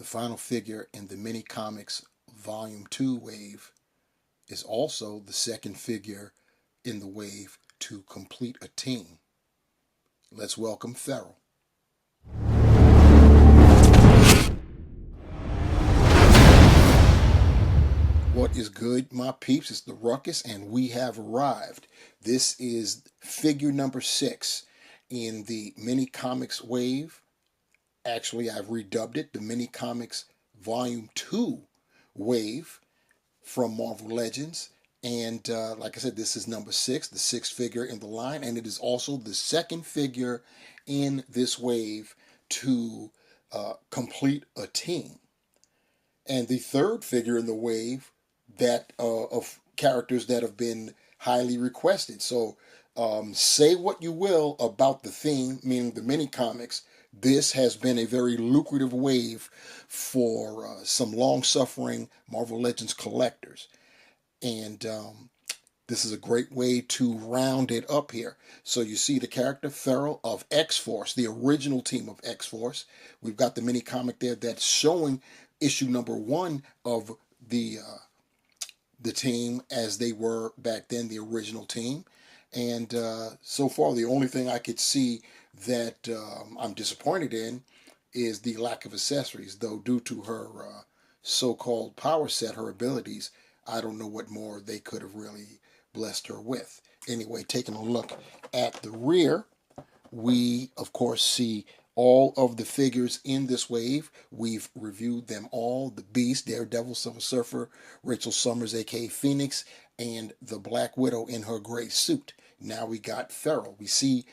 final figure in the mini comics volume 2 wave is also the second figure in the wave to complete a team. Let's welcome Feral. What is good, my peeps? It's the Ruckus, and we have arrived. This is figure number 6 in the mini comics wave. Actually, I've redubbed it the mini comics volume 2 wave from Marvel Legends. And like I said, this is number 6, the 6th figure in the line, and it is also the second figure in this wave to complete a team. And the third figure in the wave that of characters that have been highly requested. So say what you will about the theme, meaning the mini comics. This has been a very lucrative wave for some long-suffering Marvel Legends collectors. And this is a great way to round it up here. So you see the character Feral of X-Force, the original team of X-Force. We've got the mini comic there that's showing issue number 1 of the team as they were back then, the original team. And so far, the only thing I could see that I'm disappointed in is the lack of accessories, though due to her so-called power set, her abilities, I don't know what more they could have really blessed her with. Anyway, taking a look at the rear, we, of course, see all of the figures in this wave. We've reviewed them all. The Beast, Daredevil, Silver Surfer, Rachel Summers, a.k.a. Phoenix, and the Black Widow in her gray suit. Now we got Feral. We see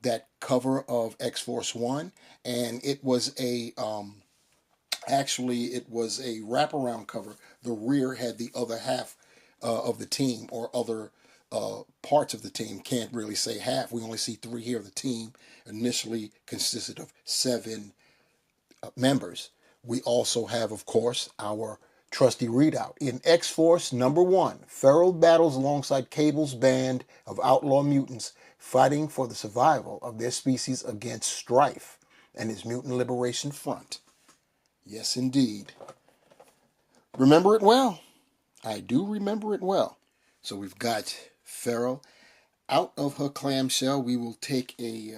that cover of X-Force 1, and it was a... actually, it was a wraparound cover. The rear had the other half of the team, or other parts of the team. Can't really say half. We only see 3 here. The team initially consisted of 7 members. We also have, of course, our trusty readout. In X-Force number 1, Feral battles alongside Cable's band of outlaw mutants, fighting for the survival of their species against Strife and his Mutant Liberation Front. Yes, indeed. Remember it well. I do remember it well. So we've got Feral out of her clamshell. We will take a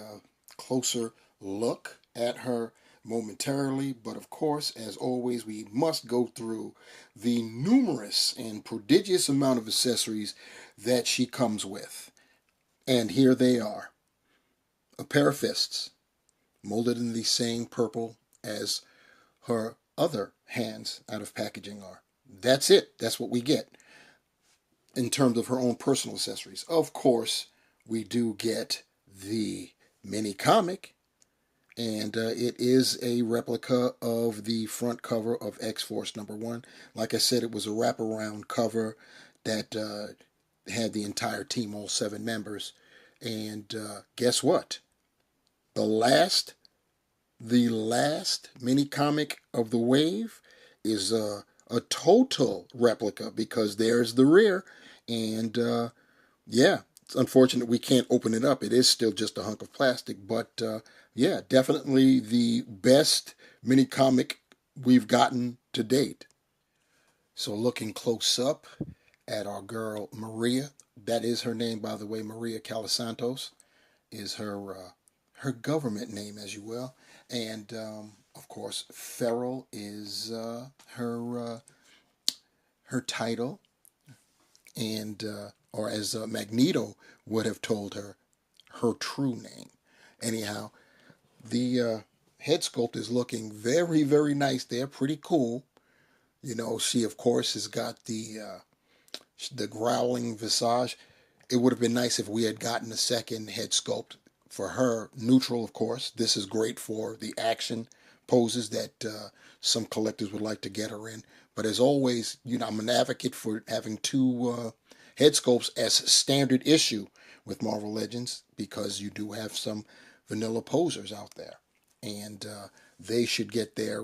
closer look at her momentarily. But of course, as always, we must go through the numerous and prodigious amount of accessories that she comes with. And here they are. A pair of fists, molded in the same purple as her other hands out of packaging are. That's it. That's what we get in terms of her own personal accessories. Of course, we do get the mini comic, and it is a replica of the front cover of X-Force number 1. Like I said, it was a wraparound cover that had the entire team, all 7 members. And guess what? The last mini comic of the wave is a total replica, because there's the rear, and yeah, it's unfortunate we can't open it up. It is still just a hunk of plastic, but yeah, definitely the best mini comic we've gotten to date. So looking close up at our girl Maria, that is her name, by the way. Maria Calasantos is her government name, as you will. And of course, Feral is her title, and or as Magneto would have told her, her true name. Anyhow, the head sculpt is looking very, very nice there. Pretty cool. You know, she of course has got the growling visage. It would have been nice if we had gotten a second head sculpt for her, neutral, of course. This is great for the action poses that some collectors would like to get her in. But as always, you know, I'm an advocate for having 2 head sculpts as standard issue with Marvel Legends, because you do have some vanilla posers out there, and they should get their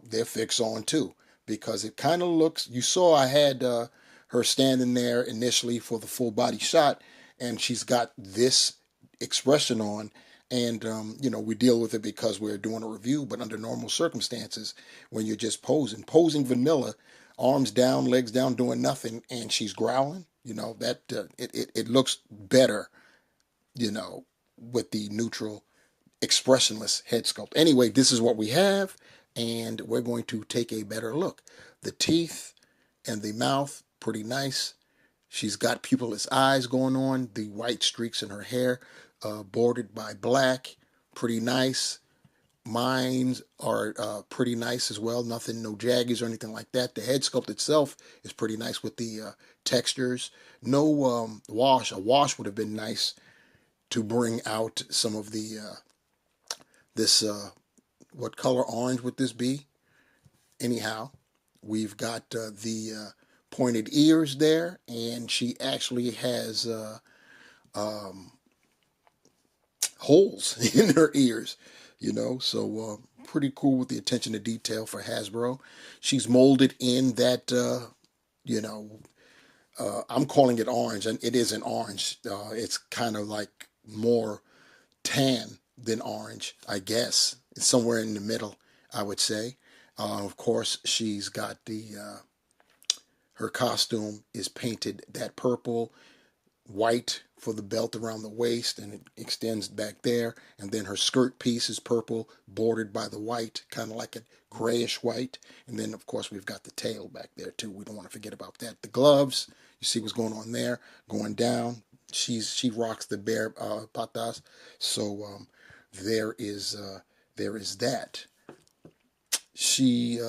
their fix on too, because it kind of looks. You saw I had her standing there initially for the full body shot, and she's got this expression on, And, we deal with it because we're doing a review, but under normal circumstances, when you're just posing vanilla, arms down, legs down, doing nothing, and she's growling, that it looks better, you know, with the neutral, expressionless head sculpt. Anyway, this is what we have, and we're going to take a better look. The teeth and the mouth, pretty nice. She's got pupilless eyes going on, the white streaks in her hair, bordered by black, pretty nice. Mine are pretty nice as well. Nothing, no jaggies or anything like that. The head sculpt itself is pretty nice with the textures. No wash. A wash would have been nice to bring out some of the this. What color orange would this be? Anyhow, we've got the pointed ears there, and she actually has holes in her ears, so pretty cool with the attention to detail for Hasbro. She's molded in that, I'm calling it orange, and it isn't orange. It's kind of like more tan than orange, I guess. It's somewhere in the middle, I would say. Of course, she's got her costume is painted that purple, white for the belt around the waist, and it extends back there. And then her skirt piece is purple, bordered by the white, kind of like a grayish white. And then, of course, we've got the tail back there, too. We don't want to forget about that. The gloves, you see what's going on there, going down. She rocks the bear patas. So there is that. She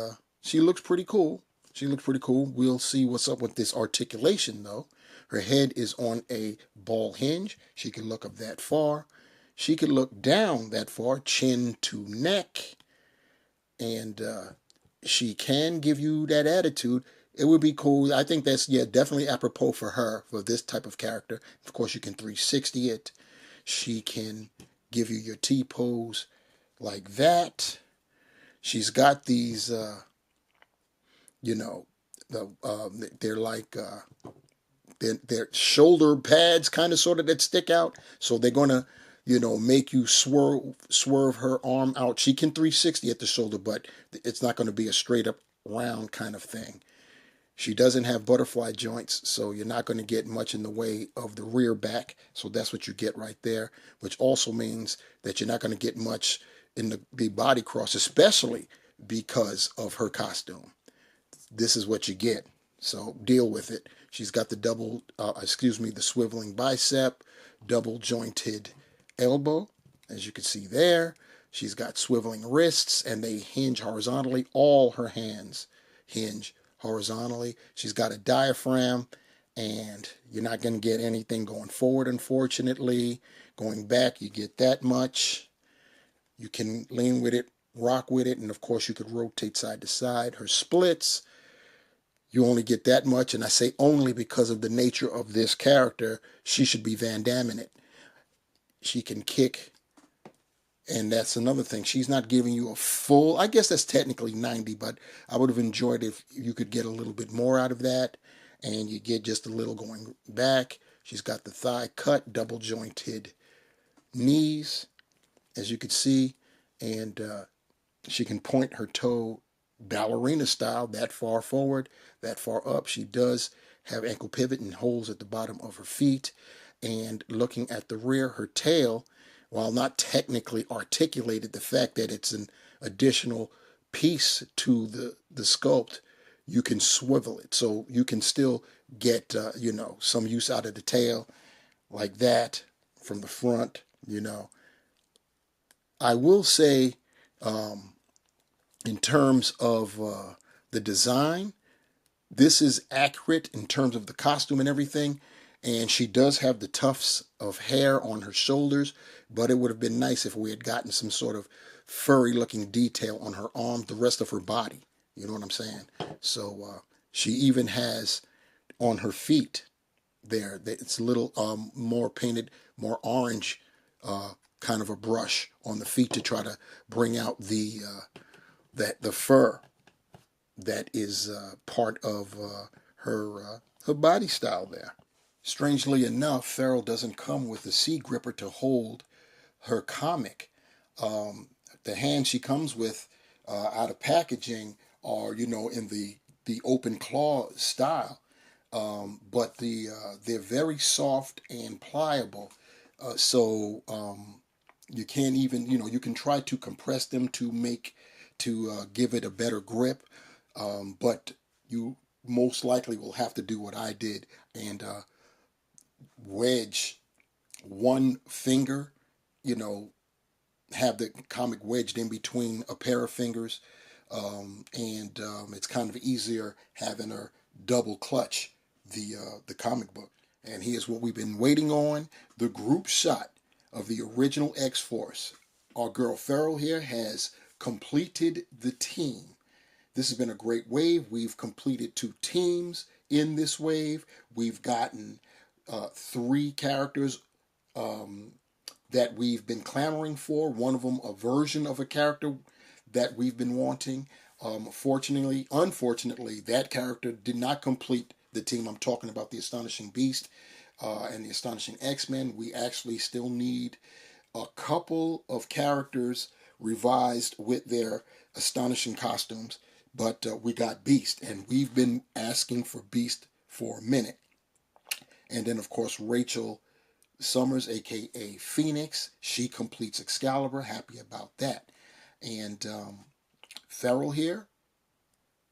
looks pretty cool. She looks pretty cool. We'll see what's up with this articulation, though. Her head is on a ball hinge. She can look up that far. She can look down that far, chin to neck. And she can give you that attitude. It would be cool. I think that's, definitely apropos for her, for this type of character. Of course, you can 360 it. She can give you your T-pose like that. She's got these, they're like... Their shoulder pads kind of sort of that stick out. So they're going to, make you swerve her arm out. She can 360 at the shoulder, but it's not going to be a straight up round kind of thing. She doesn't have butterfly joints, so you're not going to get much in the way of the rear back. So that's what you get right there, which also means that you're not going to get much in the body cross, especially because of her costume. This is what you get. So deal with it. She's got the the swiveling bicep, double jointed elbow, as you can see there. She's got swiveling wrists, and they hinge horizontally. All her hands hinge horizontally. She's got a diaphragm, and you're not going to get anything going forward, unfortunately. Going back, you get that much. You can lean with it, rock with it, and of course you could rotate side to side. Her splits, you only get that much, and I say only because of the nature of this character. She should be Van Damme in it. She can kick, and that's another thing. She's not giving you a full, I guess that's technically 90, but I would have enjoyed if you could get a little bit more out of that, and you get just a little going back. She's got the thigh cut, double jointed knees, as you can see, and she can point her toe ballerina style, that far forward, that far up. She does have ankle pivot and holes at the bottom of her feet. And looking at the rear, her tail, while not technically articulated, the fact that it's an additional piece to the sculpt, you can swivel it. So you can still get, some use out of the tail like that from the front, I will say, in terms of the design, this is accurate in terms of the costume and everything. And she does have the tufts of hair on her shoulders, but it would have been nice if we had gotten some sort of furry looking detail on her arms, the rest of her body. You know what I'm saying? So she even has on her feet there, it's a little more painted, more orange kind of a brush on the feet to try to bring out the fur that is part of her body style there. Strangely enough, Farrell doesn't come with the C gripper to hold her comic. Um, the hands she comes with out of packaging are, in the open claw style, but they're very soft and pliable. So you can't even, you can try to compress them to give it a better grip, but you most likely will have to do what I did and wedge one finger, you know, have the comic wedged in between a pair of fingers, and it's kind of easier having her double clutch the comic book. And here's what we've been waiting on: the group shot of the original X Force. Our girl Farrell here has completed the team. This has been a great wave. We've completed 2 teams in this wave. We've gotten 3 characters um, that we've been clamoring for. One of them, a version of a character that we've been wanting. Unfortunately, that character did not complete the team. I'm talking about the Astonishing Beast and the Astonishing X-Men. We actually still need a couple of characters revised with their astonishing costumes, but we got Beast, and we've been asking for Beast for a minute. And then, of course, Rachel Summers, aka Phoenix, she completes Excalibur. Happy about that. And Farrell here,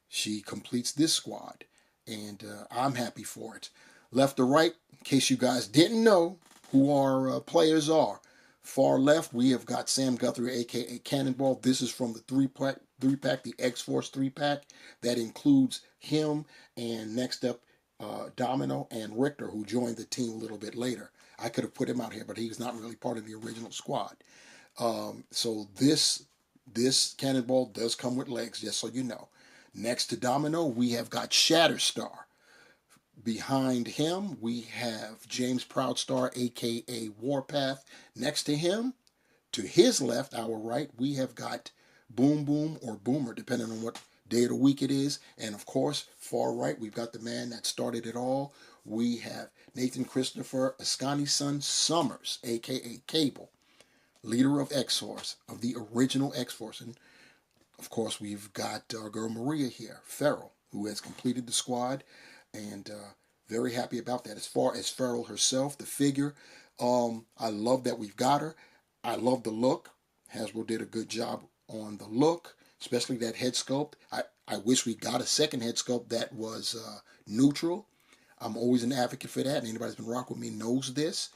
she completes this squad, and I'm happy for it. Left to right, in case you guys didn't know who our players are. Far left, we have got Sam Guthrie, aka Cannonball. This is from the three-pack, the X-Force 3-pack. That includes him, and next up, Domino and Richter, who joined the team a little bit later. I could have put him out here, but he's not really part of the original squad. So this Cannonball does come with legs, just so you know. Next to Domino, we have got Shatterstar. Behind him, we have James Proudstar, aka Warpath. Next to him, to his left, our right, we have got Boom Boom or Boomer, depending on what day of the week it is. And of course, far right, we've got the man that started it all. We have Nathan Christopher Ascani's son Summers, aka Cable, leader of X-Force, of the original X-Force. And of course, we've got our girl Maria here, Farrell, who has completed the squad, and very happy about that. As far as Farrell herself, the figure, I love that we've got her. I love the look. Hasbro did a good job on the look, especially that head sculpt. I wish we got a second head sculpt that was neutral. I'm always an advocate for that, and anybody that's been rocking with me knows this.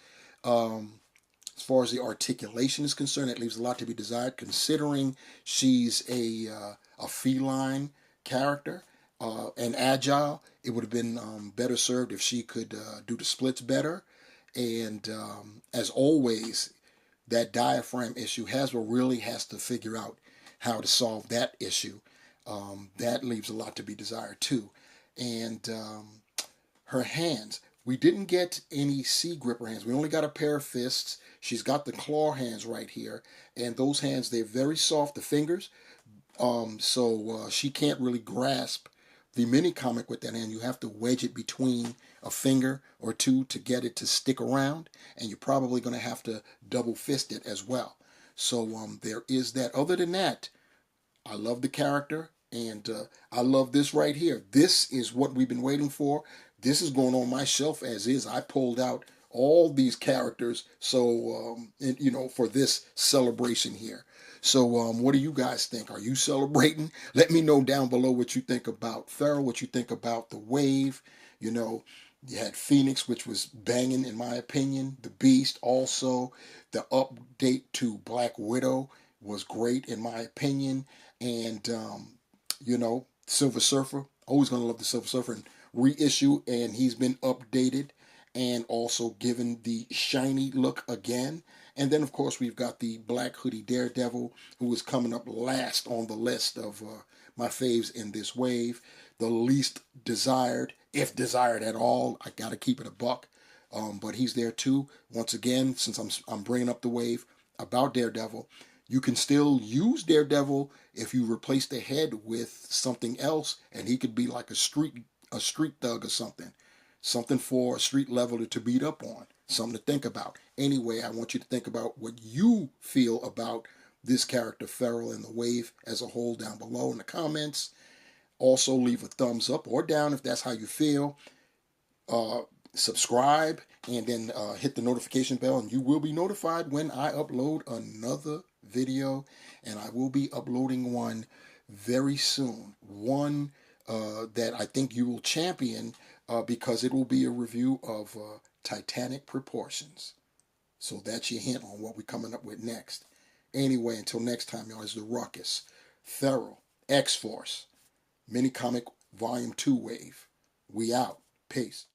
As far as the articulation is concerned, it leaves a lot to be desired, considering she's a feline character and agile. It would have been better served if she could do the splits better. And as always, that diaphragm issue, Hasbro really has to figure out how to solve that issue. That leaves a lot to be desired too. And her hands, we didn't get any C gripper hands. We only got a pair of fists. She's got the claw hands right here, and those hands, they're very soft, the fingers, so she can't really grasp the mini comic with that hand. You have to wedge it between a finger or two to get it to stick around, and you're probably going to have to double fist it as well. So there is that. Other than that, I love the character, and I love this right here. This is what we've been waiting for. This is going on my shelf as is. I pulled out all these characters, so for this celebration here. So what do you guys think? Are you celebrating? Let me know down below what you think about Farrell, what you think about the wave. You had Phoenix, which was banging in my opinion. The Beast also. The update to Black Widow was great in my opinion. And Silver Surfer, always gonna love the Silver Surfer, and reissue, and he's been updated and also given the shiny look again. And then of course we've got the Black Hoodie Daredevil, who is coming up last on the list of my faves in this wave. The least desired, if desired at all. I gotta keep it a buck, but he's there too. Once again, since I'm bringing up the wave about Daredevil, you can still use Daredevil if you replace the head with something else, and he could be like a street thug or something for a street leveler to beat up on. Something to think about. Anyway, I want you to think about what you feel about this character, Feral, and the Wave as a whole down below in the comments. Also, leave a thumbs up or down if that's how you feel. Subscribe, and then hit the notification bell, and you will be notified when I upload another video. And I will be uploading one very soon. One that I think you will champion because it will be a review of Titanic Proportions. So that's your hint on what we're coming up with next. Anyway, until next time, y'all, it's the Ruckus, Feral, X-Force, Mini Comic Volume 2 Wave. We out. Peace.